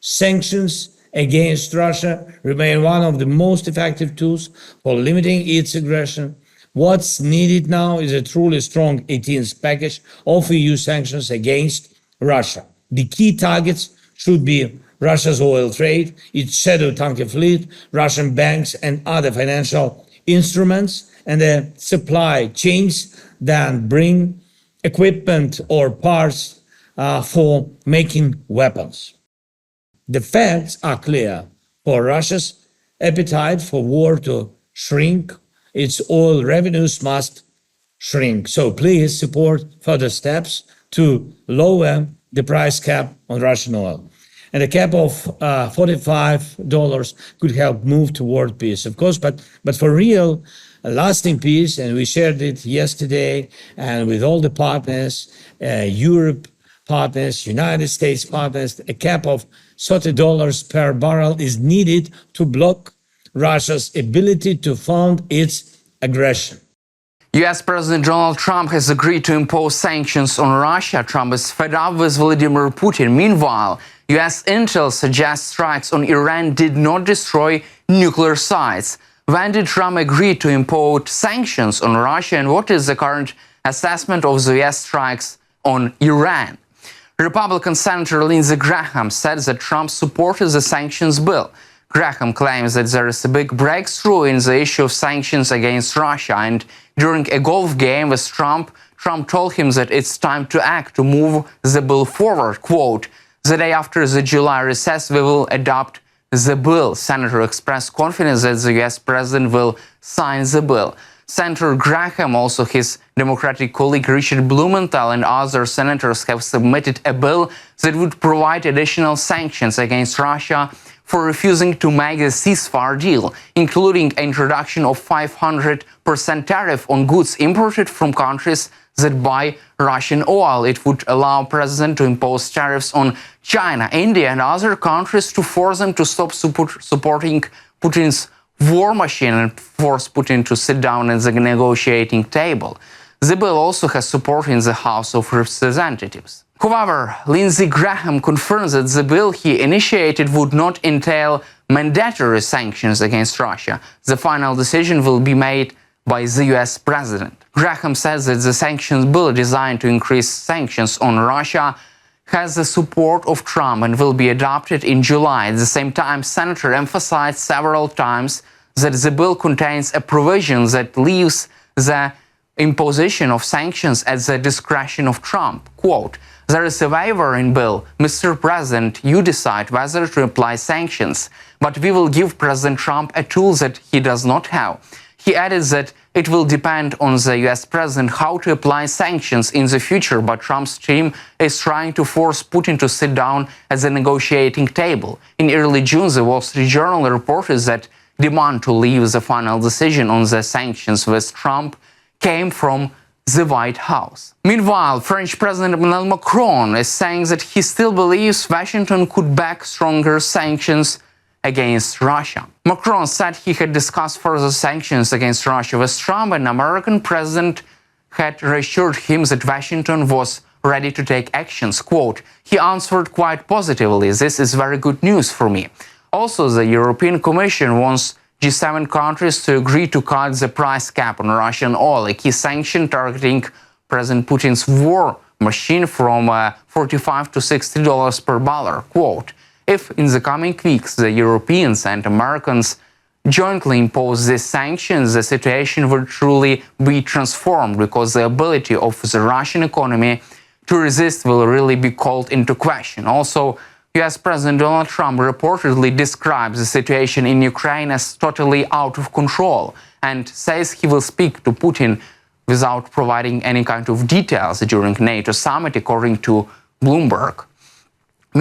Sanctions against Russia remain one of the most effective tools for limiting its aggression. What's needed now is a truly strong 18th package of EU sanctions against Russia. The key targets should be Russia's oil trade, its shadow tanker fleet, Russian banks and other financial instruments, and the supply chains that bring equipment or parts for making weapons. The facts are clear. For Russia's appetite for war to shrink, its oil revenues must shrink. So please support further steps to lower the price cap on Russian oil. And a cap of $45 could help move toward peace, of course, but for real, lasting peace, and we shared it yesterday, and with all the partners, Europe partners, United States partners, a cap of $30 per barrel is needed to block Russia's ability to fund its aggression. U.S. President Donald Trump has agreed to impose sanctions on Russia. Trump is fed up with Vladimir Putin. Meanwhile, U.S. intel suggests strikes on Iran did not destroy nuclear sites. When did Trump agree to impose sanctions on Russia, and what is the current assessment of the U.S. strikes on Iran? Republican Senator Lindsey Graham said that Trump supported the sanctions bill. Graham claims that there is a big breakthrough in the issue of sanctions against Russia, and during a golf game with Trump told him that it's time to act, to move the bill forward. Quote, "The day after the July recess, we will adopt the bill." Senator expressed confidence that the U.S. president will sign the bill. Senator Graham, also his Democratic colleague Richard Blumenthal and other senators have submitted a bill that would provide additional sanctions against Russia for refusing to make a ceasefire deal, including introduction of 500% tariff on goods imported from countries that buy Russian oil. It would allow President to impose tariffs on China, India, and other countries to force them to stop supporting Putin's war machine and force Putin to sit down at the negotiating table. The bill also has support in the House of Representatives. However, Lindsey Graham confirms that the bill he initiated would not entail mandatory sanctions against Russia. The final decision will be made by the U.S. president. Graham says that the sanctions bill designed to increase sanctions on Russia has the support of Trump and will be adopted in July. At the same time, Senator emphasized several times that the bill contains a provision that leaves the imposition of sanctions at the discretion of Trump. Quote, "There is a waiver in bill. Mr. President, you decide whether to apply sanctions, but we will give President Trump a tool that he does not have." He added that it will depend on the U.S. president how to apply sanctions in the future, but Trump's team is trying to force Putin to sit down at the negotiating table. In early June, the Wall Street Journal reported that demand to leave the final decision on the sanctions with Trump came from the White House. Meanwhile, French President Emmanuel Macron is saying that he still believes Washington could back stronger sanctions against Russia. Macron said he had discussed further sanctions against Russia with Trump, and American president had reassured him that Washington was ready to take actions. Quote, "He answered quite positively, this is very good news for me." Also, the European Commission wants G7 countries to agree to cut the price cap on Russian oil, a key sanction targeting President Putin's war machine from $45 to $60 per barrel. Quote, "If in the coming weeks the Europeans and Americans jointly impose these sanctions, the situation will truly be transformed because the ability of the Russian economy to resist will really be called into question." Also, U.S. President Donald Trump reportedly describes the situation in Ukraine as totally out of control and says he will speak to Putin without providing any kind of details during NATO summit, according to Bloomberg.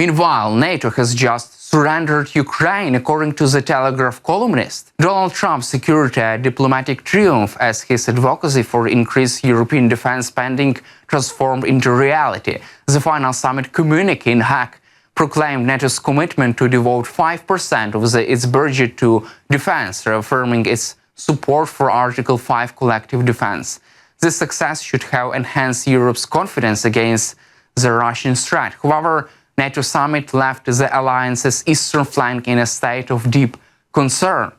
Meanwhile, NATO has just surrendered Ukraine, according to the Telegraph columnist. Donald Trump secured a diplomatic triumph as his advocacy for increased European defense spending transformed into reality. The final summit communique in Hague proclaimed NATO's commitment to devote 5% of its budget to defense, reaffirming its support for Article 5 collective defense. This success should have enhanced Europe's confidence against the Russian threat. However, NATO summit left the alliance's eastern flank in a state of deep concern.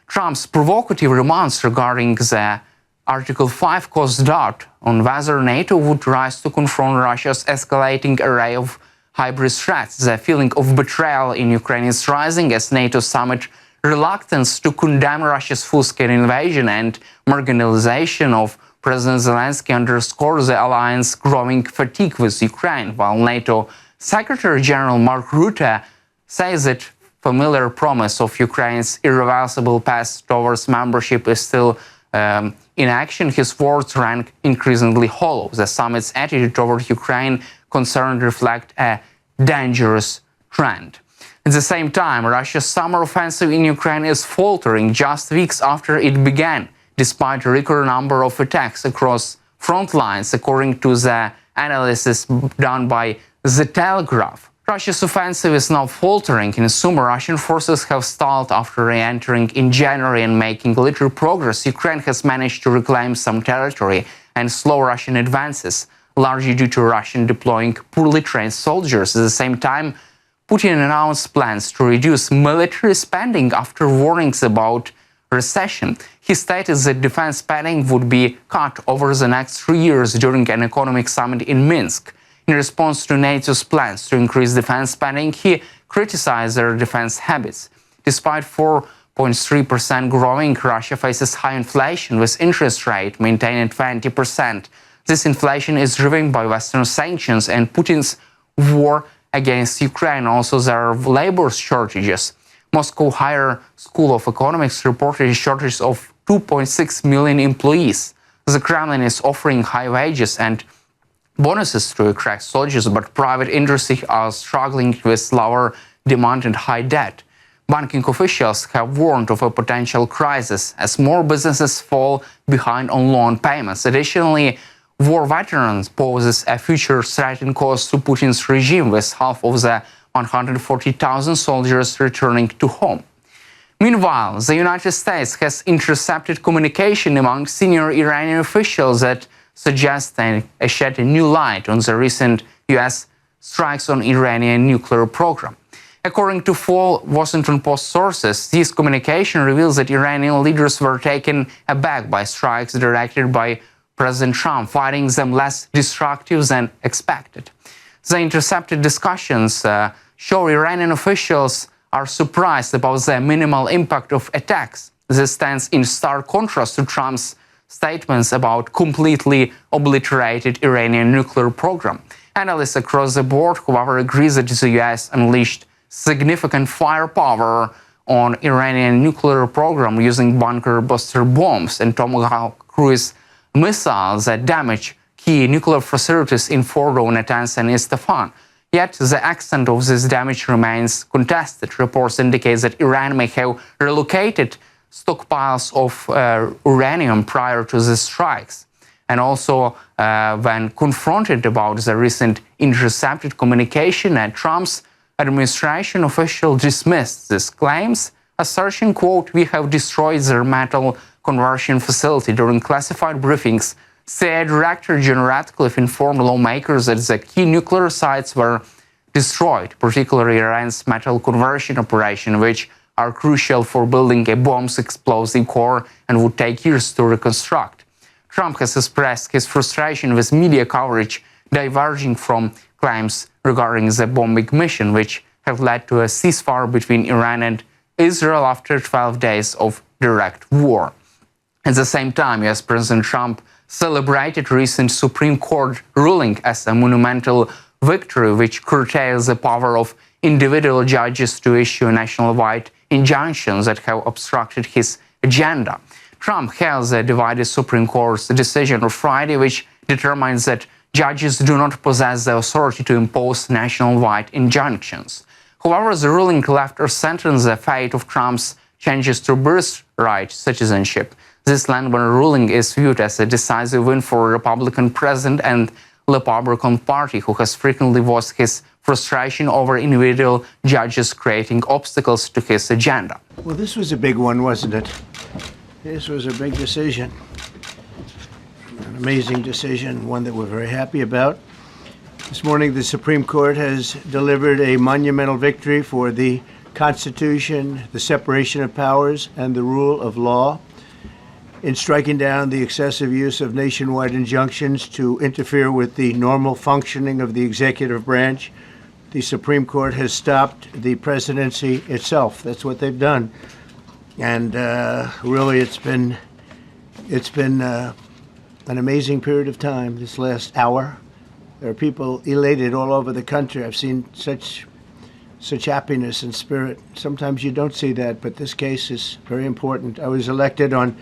Trump's provocative remarks regarding the Article 5 caused doubt on whether NATO would rise to confront Russia's escalating array of hybrid threats. The feeling of betrayal in Ukraine is rising as NATO summit reluctance to condemn Russia's full-scale invasion and marginalization of President Zelensky underscores the alliance's growing fatigue with Ukraine, while NATO Secretary General Mark Rutte says that familiar promise of Ukraine's irreversible path towards membership is still in action. His words rank increasingly hollow. The summit's attitude toward Ukraine concerned reflect a dangerous trend. At the same time, Russia's summer offensive in Ukraine is faltering just weeks after it began, despite a record number of attacks across front lines, according to the analysis done by The Telegraph. Russia's offensive is now faltering. In summer, Russian forces have stalled after re-entering in January and making little progress. Ukraine has managed to reclaim some territory and slow Russian advances, largely due to Russian deploying poorly trained soldiers. At the same time, Putin announced plans to reduce military spending after warnings about recession. He stated that defense spending would be cut over the next 3 years during an economic summit in Minsk. In response to NATO's plans to increase defense spending, he criticized their defense habits. Despite 4.3% growing, Russia faces high inflation, with interest rate maintained at 20%. This inflation is driven by Western sanctions and Putin's war against Ukraine. Also, there are labor shortages. Moscow Higher School of Economics reported a shortage of 2.6 million employees. The Kremlin is offering high wages and bonuses to attract soldiers, but private industry are struggling with lower demand and high debt. Banking officials have warned of a potential crisis as more businesses fall behind on loan payments. Additionally, war veterans poses a future threatening cost to Putin's regime, with half of the 140,000 soldiers returning to home. Meanwhile, the United States has intercepted communication among senior Iranian officials that suggests and shed a new light on the recent U.S. strikes on Iranian nuclear program. According to full Washington Post sources, this communication reveals that Iranian leaders were taken aback by strikes directed by President Trump, finding them less destructive than expected. The intercepted discussions show Iranian officials are surprised about the minimal impact of attacks. This stands in stark contrast to Trump's statements about completely obliterated Iranian nuclear program. Analysts across the board, however, agree that the US unleashed significant firepower on Iranian nuclear program using bunker-buster bombs and Tomahawk cruise missiles that damage key nuclear facilities in Fordo, Natanz, and Isfahan. Yet the extent of this damage remains contested. Reports indicate that Iran may have relocated stockpiles of uranium prior to the strikes. And also, when confronted about the recent intercepted communication, Trump's administration official dismissed these claims, asserting, quote, "We have destroyed their metal conversion facility." During classified briefings, CIA Director John Ratcliffe informed lawmakers that the key nuclear sites were destroyed, particularly Iran's metal conversion operation, which are crucial for building a bomb's explosive core and would take years to reconstruct. Trump has expressed his frustration with media coverage diverging from claims regarding the bombing mission, which have led to a ceasefire between Iran and Israel after 12 days of direct war. At the same time, US President Trump celebrated recent Supreme Court ruling as a monumental victory, which curtails the power of individual judges to issue nationwide injunctions that have obstructed his agenda. Trump hails the divided Supreme Court's decision on Friday, which determines that judges do not possess the authority to impose nationwide injunctions. However, the ruling left uncertain the fate of Trump's changes to birthright citizenship. This landmark ruling is viewed as a decisive win for the Republican president and the Republican Party, who has frequently voiced his frustration over individual judges creating obstacles to his agenda. Well, this was a big one, wasn't it? This was a big decision. An amazing decision, one that we're very happy about. This morning, the Supreme Court has delivered a monumental victory for the Constitution, the separation of powers, and the rule of law in striking down the excessive use of nationwide injunctions to interfere with the normal functioning of the executive branch. The Supreme Court has stopped the presidency itself. That's what they've done. And really, it's been an amazing period of time this last hour. There are people elated all over the country. I've seen such happiness and spirit. Sometimes you don't see that, but this case is very important. I was elected on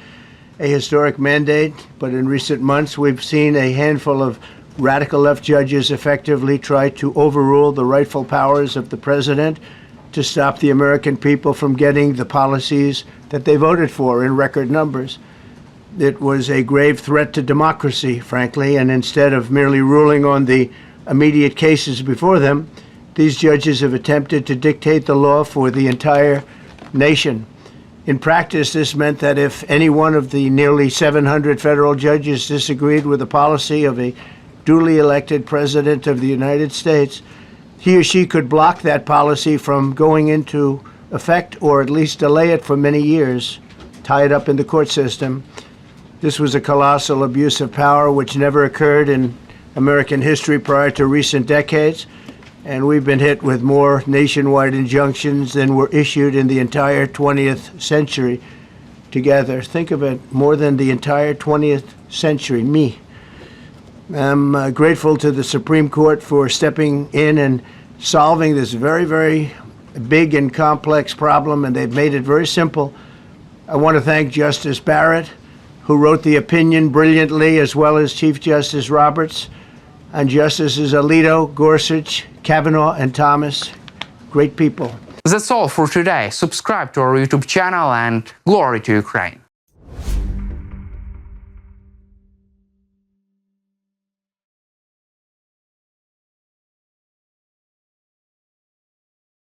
a historic mandate, but in recent months we've seen a handful of radical left judges effectively try to overrule the rightful powers of the president to stop the American people from getting the policies that they voted for in record numbers. It was a grave threat to democracy, frankly, and instead of merely ruling on the immediate cases before them, these judges have attempted to dictate the law for the entire nation. In practice, this meant that if any one of the nearly 700 federal judges disagreed with the policy of a duly elected president of the United States, he or she could block that policy from going into effect or at least delay it for many years, tie it up in the court system. This was a colossal abuse of power which never occurred in American history prior to recent decades, and we've been hit with more nationwide injunctions than were issued in the entire 20th century together. Think of it, more than the entire 20th century, me. I'm grateful to the Supreme Court for stepping in and solving this very, very big and complex problem, and they've made it very simple. I want to thank Justice Barrett, who wrote the opinion brilliantly, as well as Chief Justice Roberts, and Justices Alito, Gorsuch, Kavanaugh, and Thomas. Great people. That's all for today. Subscribe to our YouTube channel and glory to Ukraine.